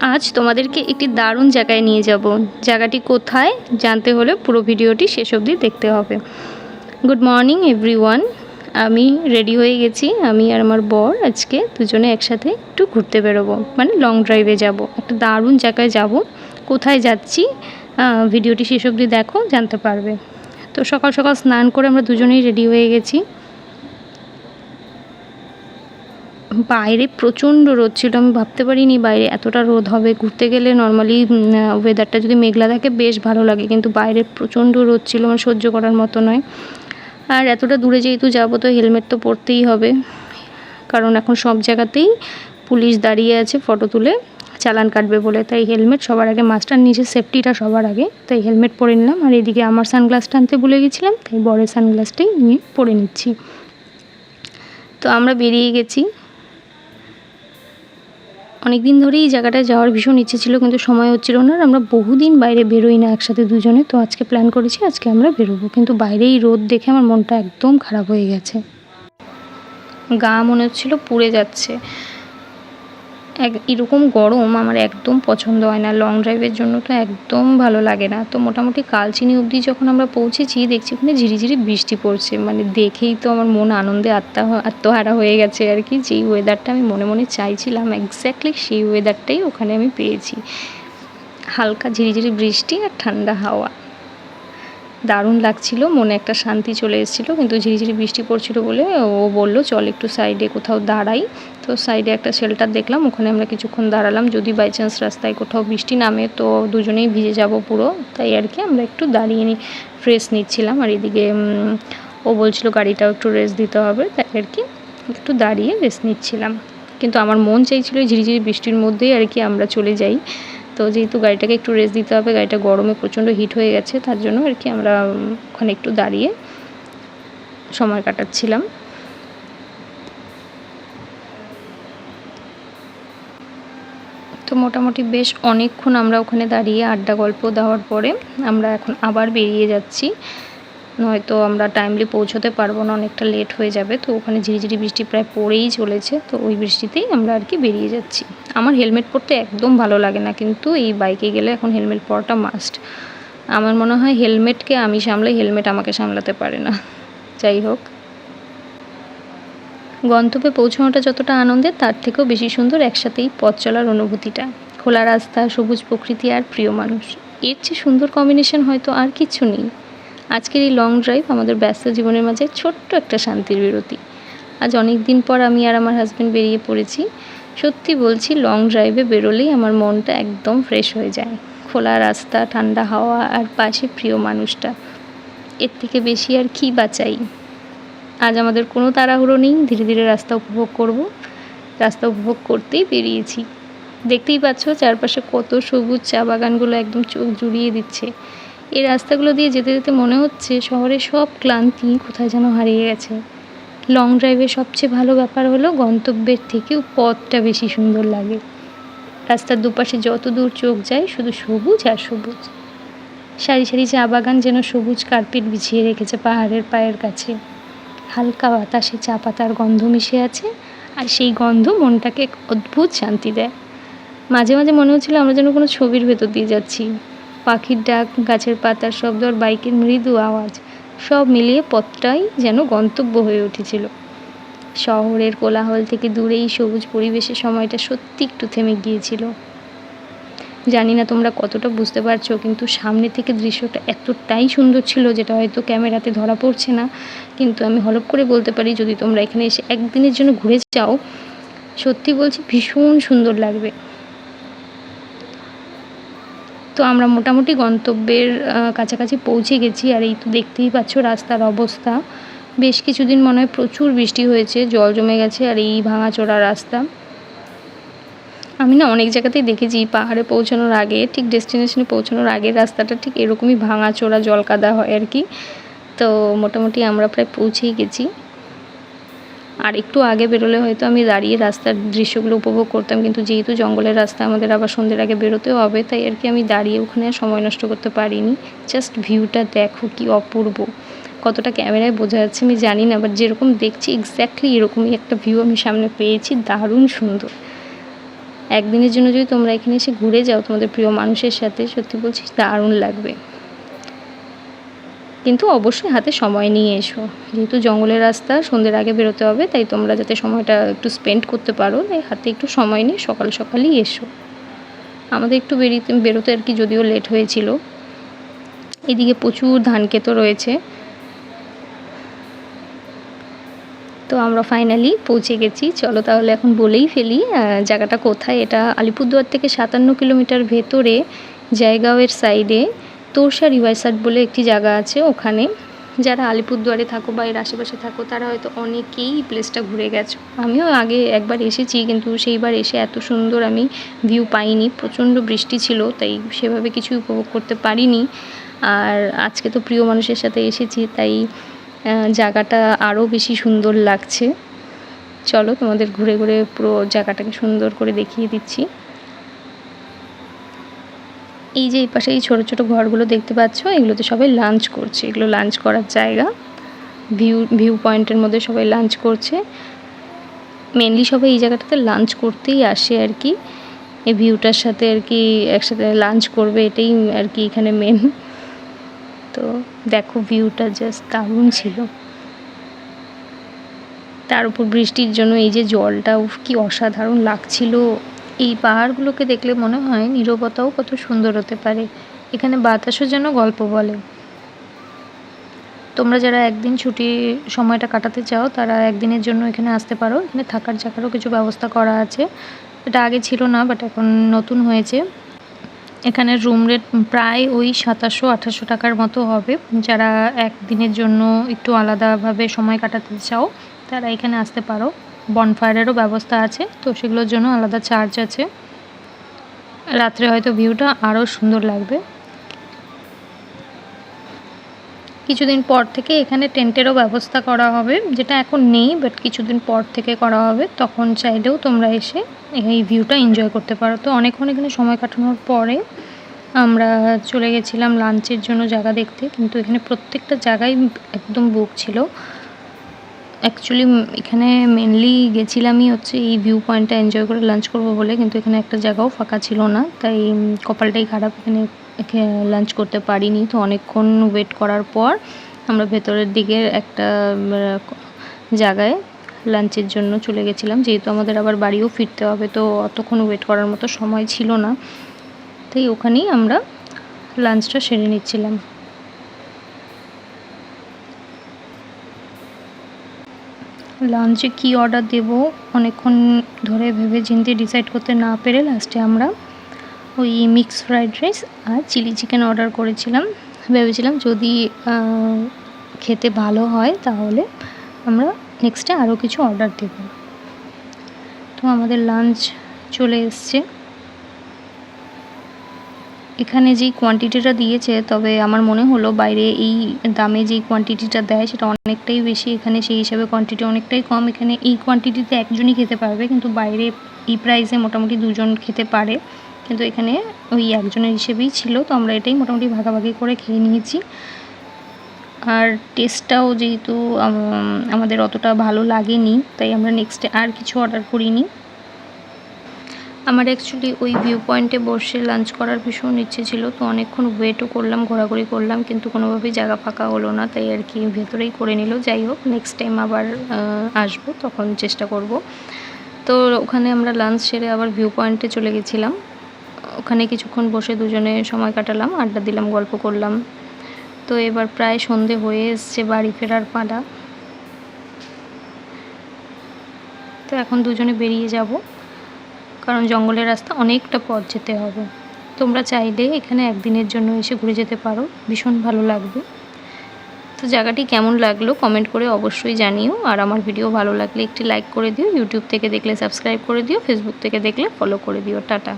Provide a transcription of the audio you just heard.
আজ তোমাদেরকে একটি দারুণ জায়গায় নিয়ে যাব। জায়গাটি কোথায় জানতে হলে পুরো ভিডিওটি শেষ অবধি দেখতে হবে। গুড মর্নিং এভরিওয়ান, আমি রেডি হয়ে গেছি। আমি আর আমার বর আজকে দুজনে একসাথে একটু ঘুরতে বেরোবো, মানে লং ড্রাইভে যাব। একটা দারুণ জায়গায় যাব। কোথায় যাচ্ছি ভিডিওটি শেষ অবধি দেখো, জানতে পারবে। তো সকাল সকাল স্নান করে আমরা দুজনেই রেডি হয়ে গেছি। বাইরে প্রচণ্ড রোদ ছিল, আমি ভাবতে পারিনি বাইরে এতটা রোদ হবে। ঘুরতে গেলে নর্মালি ওয়েদারটা যদি মেঘলা থাকে বেশ ভালো লাগে, কিন্তু বাইরে প্রচণ্ড রোদ ছিল, আমার সহ্য করার মতো নয়। আর এতটা দূরে যেহেতু যাবো তো হেলমেট তো পরতেই হবে, কারণ এখন সব জায়গাতেই পুলিশ দাঁড়িয়ে আছে ফটো তুলে চালান কাটবে বলে। তাই হেলমেট সবার আগে মাস্ট, আর নিজের সেফটিটা সবার আগে, তাই হেলমেট পরে নিলাম। আর এদিকে আমার সানগ্লাসটা আনতে ভুলে গেছিলাম, তাই বরের সানগ্লাসটাই নিয়ে পরে নিচ্ছি। তো আমরা বেরিয়ে গেছি। অনেক দিন ধরেই এই জায়গাটায় যাওয়ার ভীষণ ইচ্ছে ছিল, কিন্তু সময় হচ্ছিল না। আর আমরা বহুদিন বাইরে বেরোই না একসাথে দুজনে, তো আজকে প্ল্যান করেছি আজকে আমরা বেরোবো। কিন্তু বাইরে এই রোদ দেখে আমার মনটা একদম খারাপ হয়ে গেছে, গা মনে হচ্ছিল পুড়ে যাচ্ছে। এরকম গরম আমার একদম পছন্দ হয় না, লং ড্রাইভের জন্য তো একদম ভালো লাগে না। তো মোটামুটি কালচিনি অবধি যখন আমরা পৌঁছেছি দেখছি ওখানে ঝিরিঝিরি বৃষ্টি পড়ছে, মানে দেখেই তো আমার মন আনন্দে আত্মহারা হয়ে গেছে আর কি। যেই ওয়েদারটা আমি মনে মনে চাইছিলাম এক্স্যাক্টলি সেই ওয়েদারটাই ওখানে আমি পেয়েছি। হালকা ঝিরিঝিরি বৃষ্টি আর ঠান্ডা হাওয়া, দারুণ লাগছিল, মনে একটা শান্তি চলে এসেছিলো। কিন্তু ঝিরিঝিরি বৃষ্টি পড়ছিল বলে ও বললো চল একটু সাইডে কোথাও দাঁড়াই। তো সাইডে একটা শেল্টার দেখলাম, ওখানে আমরা কিছুক্ষণ দাঁড়ালাম, যদি বাই চান্স রাস্তায় কোথাও বৃষ্টি নামে তো দুজনেই ভিজে যাব পুরো। তাই আর কি আমরা একটু দাঁড়িয়ে ফ্রেশ নিচ্ছিলাম। আর এদিকে ও বলছিল গাড়িটাও একটু রেস্ট দিতে হবে, তাই আর কি একটু দাঁড়িয়ে রেস্ট নিচ্ছিলাম। কিন্তু আমার মন চাইছিল এই ঝিরিঝিরি বৃষ্টির মধ্যেই আর কি আমরা চলে যাই। তো যেহেতু গাড়িটাকে একটু রেস্ট দিতে হবে, গাড়িটা গরমে প্রচণ্ড হিট হয়ে গেছে, তার জন্য আর কি আমরা ওখানে একটু দাঁড়িয়ে সময় কাটাচ্ছিলাম। তো মোটামুটি বেশ অনেকক্ষণ আমরা ওখানে দাঁড়িয়ে আড্ডা গল্প দেওয়ার পরে আমরা এখন আবার বেরিয়ে যাচ্ছি, নয়তো আমরা টাইমলি পৌঁছতে পারবো না, অনেকটা লেট হয়ে যাবে। তো ওখানে ঝিরিঝিরি বৃষ্টি প্রায় পড়েই চলেছে, তো ওই বৃষ্টিতেই আমরা আর কি বেরিয়ে যাচ্ছি। আমার হেলমেট পরতে একদম ভালো লাগে না, কিন্তু এই বাইকে গেলে এখন হেলমেট পরাটা মাস্ট। আমার মনে হয় হেলমেটকে আমি সামলাই, হেলমেট আমাকে সামলাতে পারে না। যাই হোক, গন্তব্যে পৌঁছানোটা যতটা আনন্দের তার থেকেও বেশি সুন্দর একসাথেই পথ চলার অনুভূতিটা। খোলা রাস্তা, সবুজ প্রকৃতি আর প্রিয় মানুষ, এর চেয়ে সুন্দর কম্বিনেশন হয়তো আর কিছু নেই। আজকের এই লং ড্রাইভ আমাদের ব্যস্ত জীবনের মাঝে ছোট্ট একটা শান্তির বিরতি। আজ অনেক দিন পর আমি আর আমার হাজব্যান্ড বেরিয়ে পড়েছি। সত্যি বলছি, লং ড্রাইভে বেরোলেই আমার মনটা একদম ফ্রেশ হয়ে যায়। খোলা রাস্তা, ঠান্ডা হাওয়া আর পাশে প্রিয় মানুষটা, এর থেকে বেশি আর কী বাঁচাই। আজ আমাদের কোনো তাড়াহুড়ো নেই, ধীরে ধীরে রাস্তা উপভোগ করব। রাস্তা উপভোগ করতেই বেরিয়েছি। দেখতেই পাচ্ছ চারপাশে কত সবুজ, চা বাগানগুলো একদম চোখ জুড়িয়ে দিচ্ছে। এই রাস্তাগুলো দিয়ে যেতে যেতে মনে হচ্ছে শহরের সব ক্লান্তি কোথায় যেন হারিয়ে গেছে। লং ড্রাইভের সবচেয়ে ভালো ব্যাপার হলো গন্তব্যের থেকেও পথটা বেশি সুন্দর লাগে। রাস্তার দুপাশে যত দূর চোখ যায় শুধু সবুজ আর সবুজ। সারি সারি চা বাগান যেন সবুজ কার্পেট বিছিয়ে রেখেছে পাহাড়ের পায়ের কাছে। হালকা বাতাসে চা পাতার গন্ধ মিশে আছে, আর সেই গন্ধ মনটাকে এক অদ্ভুত শান্তি দেয়। মাঝে মাঝে মনে হচ্ছিল আমরা যেন কোনো ছবির ভেতর দিয়ে যাচ্ছি। পাখির ডাক, গাছের পাতার শব্দ আর বাইকের মৃদু আওয়াজ, সব মিলিয়ে পথটাই যেন গন্তব্য হয়ে উঠেছিল। শহরের কোলাহল থেকে দূরে এই সবুজ পরিবেশে সময়টা সত্যি একটু থেমে গিয়েছিল। জানি না তোমরা কতটা বুঝতে পারছো, কিন্তু সামনে থেকে দৃশ্যটা এতটাই সুন্দর ছিল যেটা হয়তো ক্যামেরাতে ধরা পড়ছে না। কিন্তু আমি হলপ করে বলতে পারি, যদি তোমরা এখানে এসে একদিনের জন্য ঘুরে যাও, সত্যি বলছি ভীষণ সুন্দর লাগবে। তো আমরা মোটামুটি গন্তব্যের কাছাকাছি পৌঁছে গেছি। আর এই তো দেখতেই পাচ্ছ রাস্তার অবস্থা। বেশ কিছুদিন মনে হয় প্রচুর বৃষ্টি হয়েছে, জল জমে গেছে। আর এই ভাঙাচোরা রাস্তা, আমি না অনেক জায়গাতেই দেখেছি পাহাড়ে পৌঁছানোর আগে, ঠিক ডেস্টিনেশনে পৌঁছানোর আগে রাস্তাটা ঠিক এরকমই ভাঙাচোরা, জল কাদা হয় আর কি। তো মোটামুটি আমরা প্রায় পৌঁছেই গেছি। আর একটু আগে বেরোলে হয়তো আমি দাঁড়িয়ে রাস্তার দৃশ্যগুলো উপভোগ করতাম, কিন্তু যেহেতু জঙ্গলের রাস্তা আমাদের আবার সন্ধ্যের আগে বেরোতেও হবে, তাই আর কি আমি দাঁড়িয়ে ওখানে সময় নষ্ট করতে পারিনি। জাস্ট ভিউটা দেখো কি অপূর্ব। কতটা ক্যামেরায় বোঝা যাচ্ছে আমি জানি না, বাট যেরকম দেখছি এক্স্যাক্টলি এরকমই একটা ভিউ আমি সামনে পেয়েছি, দারুণ সুন্দর। একদিনের জন্য যদি তোমরা এখানে এসে ঘুরে যাও তোমাদের প্রিয় মানুষের সাথে, সত্যি বলছি দারুণ লাগবে। কিন্তু অবশ্যই হাতে সময় নিয়ে এসো, যেহেতু জঙ্গলের রাস্তা, সন্ধ্যের আগে বেরোতে হবে, তাই তোমরা যাতে সময়টা একটু স্পেন্ড করতে পারো তাই হাতে একটু সময় নিয়ে সকাল সকালই এসো। আমাদের একটু বেরোতে আর কি যদিও লেট হয়েছিল। এদিকে প্রচুর ধান ক্ষেতও রয়েছে। তো আমরা ফাইনালি পৌঁছে গেছি। চলো তাহলে এখন বলেই ফেলি জায়গাটা কোথায়। এটা আলিপুরদুয়ার থেকে 57 কিলোমিটার ভেতরে জায়গাওয়ের সাইডে তোরসা রিভারসাইড বলে একটি জায়গা আছে। ওখানে যারা আলিপুরদুয়ারে থাকো বা এর আশেপাশে থাকো তারা হয়তো অনেকেই প্লেসটা ঘুরে গেছো। আমিও আগে একবার এসেছি, কিন্তু সেইবার এসে এত সুন্দর আমি ভিউ পাইনি, প্রচণ্ড বৃষ্টি ছিল, তাই সেভাবে কিছু উপভোগ করতে পারিনি। আর আজকে তো প্রিয় মানুষের সাথে এসেছি, তাই জায়গাটা আরও বেশি সুন্দর লাগছে। চলো তোমাদের ঘুরে ঘুরে পুরো জায়গাটাকে সুন্দর করে দেখিয়ে দিচ্ছি। এই যে এই পাশে এই ছোটো ছোটো ঘরগুলো দেখতে পাচ্ছ, এগুলোতে সবাই লাঞ্চ করছে। এগুলো লাঞ্চ করার জায়গা, ভিউ পয়েন্টের মধ্যে সবাই লাঞ্চ করছে। মেনলি সবাই এই জায়গাটাতে লাঞ্চ করতেই আসে আর কি, এই ভিউটার সাথে আর কি একসাথে লাঞ্চ করবে, এটাই আর কি এখানে মেন। তো দেখো ভিউটা জাস্ট দারুণ ছিল। তার উপর বৃষ্টির জন্য এই যে জলটাও কি অসাধারণ লাগছিল। এই পাহাড়গুলোকে দেখলে মনে হয় নীরবতাও কত সুন্দর হতে পারে। এখানে বাতাসও যেন গল্প বলে। তোমরা যারা একদিন ছুটি সময়টা কাটাতে চাও তারা একদিনের জন্য এখানে আসতে পারো। এখানে থাকার জায়গারও কিছু ব্যবস্থা করা আছে, এটা আগে ছিল না, বাট এখন নতুন হয়েছে। এখানে রুম রেট প্রায় ওই 2700-2800 টাকার মতো হবে। যারা একদিনের জন্য একটু আলাদাভাবে সময় কাটাতে চাও তারা এখানে আসতে পারো। বনফায়ারেরও ব্যবস্থা আছে, তো সেগুলোর জন্য আলাদা চার্জ আছে। রাত্রে হয়তো ভিউটা আরও সুন্দর লাগবে। কিছুদিন পর থেকে এখানে টেন্টেরও ব্যবস্থা করা হবে, যেটা এখন নেই, বাট কিছুদিন পর থেকে করা হবে। তখন চাইলেও তোমরা এসে এই ভিউটা এনজয় করতে পারো। তো অনেকক্ষণ এখানে সময় কাটানোর পরে আমরা চলে গেছিলাম লাঞ্চের জন্য জায়গা দেখতে, কিন্তু এখানে প্রত্যেকটা জায়গায় একদম বুক ছিল। অ্যাকচুয়ালি এখানে মেনলি গেছিলামই হচ্ছে এই ভিউ পয়েন্টটা এনজয় করে লাঞ্চ করবো বলে, কিন্তু এখানে একটা জায়গাও ফাঁকা ছিল না, তাই কপালটাই খারাপ, এখানে লাঞ্চ করতে পারিনি। তো অনেকক্ষণ ওয়েট করার পর আমরা ভেতরের দিকের একটা জায়গায় লাঞ্চের জন্য চলে গেছিলাম, যেহেতু আমাদের আবার বাড়িও ফিরতে হবে, তো অতক্ষণ ওয়েট করার মতো সময় ছিল না, তাই ওখানেই আমরা লাঞ্চটা সেরে নিচ্ছিলাম। লাঞ্চে কী অর্ডার দেবো অনেকক্ষণ ধরে ভেবে চিন্তে ডিসাইড করতে না পেরে লাস্টে আমরা ওই মিক্স ফ্রাইড রাইস আর চিলি চিকেন অর্ডার করেছিলাম। ভেবেছিলাম যদি খেতে ভালো হয় তাহলে আমরা নেক্সটে আরও কিছু অর্ডার দেব। তো আমাদের লাঞ্চ চলে এসছে। এখানে যেই কোয়ান্টিটিটা দিয়েছে, তবে আমার মনে হলো বাইরে এই দামে যেই কোয়ান্টিটিটা দেয় সেটা অনেকটাই বেশি, এখানে সেই হিসাবে কোয়ান্টিটি অনেকটাই কম। এখানে এই কোয়ান্টিটিতে একজনই খেতে পারবে, কিন্তু বাইরে এই প্রাইসে মোটামুটি 2 জন খেতে পারে, কিন্তু এখানে ওই একজনের হিসেবেই ছিল। তো আমরা এটাই মোটামুটি ভাগাভাগি করে খেয়ে নিয়েছি। আর টেস্টটাও যেহেতু আমাদের অতটা ভালো লাগেনি, তাই আমরা নেক্সটে আর কিছু অর্ডার করিনি। আমার অ্যাকচুয়ালি ওই ভিউ পয়েন্টে বসে লাঞ্চ করার ভীষণ ইচ্ছে ছিল, তো অনেকক্ষণ ওয়েটও করলাম, ঘোরাঘুরি করলাম, কিন্তু কোনোভাবেই জায়গা ফাঁকা হলো না, তাই আর কি ভেতরেই করে নিল। যাই হোক, নেক্সট টাইম আবার আসবো, তখন চেষ্টা করব। তো ওখানে আমরা লাঞ্চ সেরে আবার ভিউ পয়েন্টে চলে গেছিলাম। ওখানে কিছুক্ষণ বসে দুজনে সময় কাটালাম, আড্ডা দিলাম, গল্প করলাম। তো এবার প্রায় সন্ধে হয়ে এসছে, বাড়ি ফেরার পালা। তো এখন দুজনে বেরিয়ে যাব, কারণ জঙ্গলের রাস্তা অনেকটা পথ যেতে হবে। তোমরা চাইলে এখানে একদিনের জন্য এসে ঘুরে যেতে পারো, ভীষণ ভালো লাগবে। তো জায়গাটি কেমন লাগলো কমেন্ট করে অবশ্যই জানিও। আর আমার ভিডিও ভালো লাগলে একটি লাইক করে দিও। ইউটিউব থেকে দেখলে সাবস্ক্রাইব করে দিও, ফেসবুক থেকে দেখলে ফলো করে দিও। টাটা।